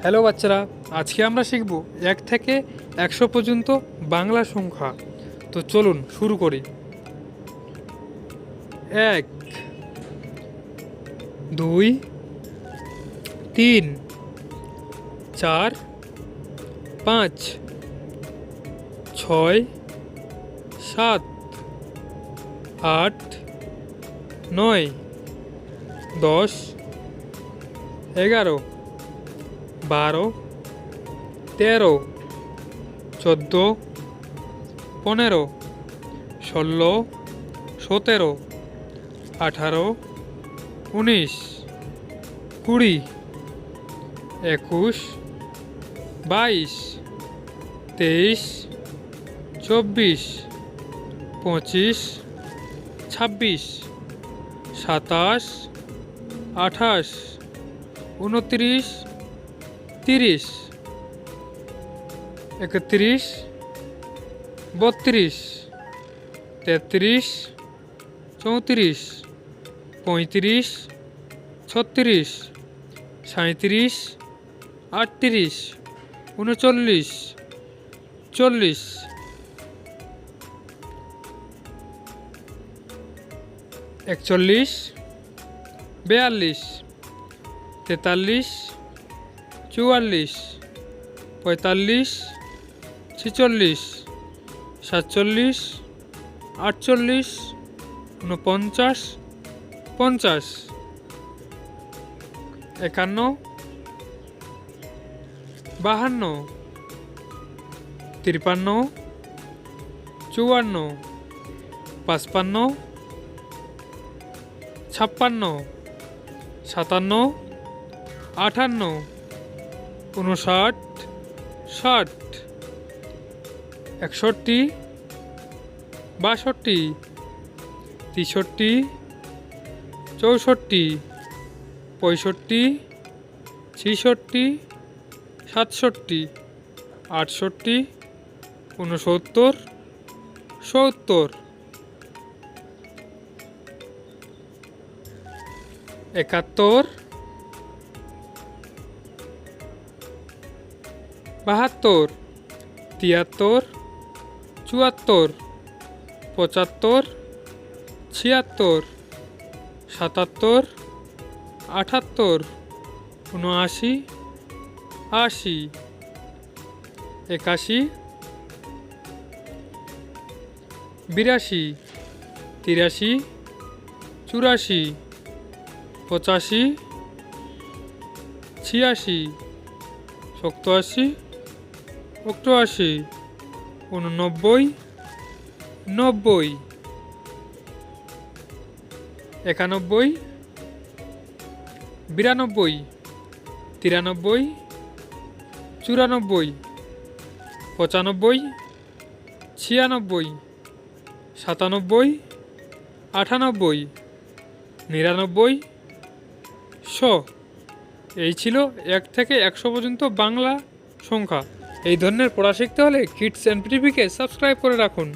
Hello বাচ্চারা, আজকে আমরা শিখব 1 থেকে 100 পর্যন্ত বাংলা সংখ্যা। তো চলুন শুরু করি। 1, 2, 3, 4, 5, 6, 7, 8, 9, 10, 11, 12, 13, 14, 15, 16, 17, 18, 19, 20, 21, 22, 23, 24, 25, 26, 27, 28, 29, 30, 31, 32, 33, 34, 35, 36, 37, 38, 39, 40, 41, 42, 43, 44, 45, 46, 47, 48, 49, 50, 51, 52, 53, 54, 55, 56, 57, 58, 59, 60, 61, 62, 63, 64, 65, 66, 67, 68, 69, 70, 71, 72, 73, 74, 75, 76, 77, 78, 79, 80, 81, 82, 83, 84, 85, 86, 87, 88, 89, 90, 91, 92, 93, 94, 95, 96, 97, 98, 99, 100। এই ছিল 1 থেকে 100 পর্যন্ত বাংলা সংখ্যা। এই ধরনের পড়া শিখতে হলে কিডস এনপিটিভিকে সাবস্ক্রাইব করে রাখুন।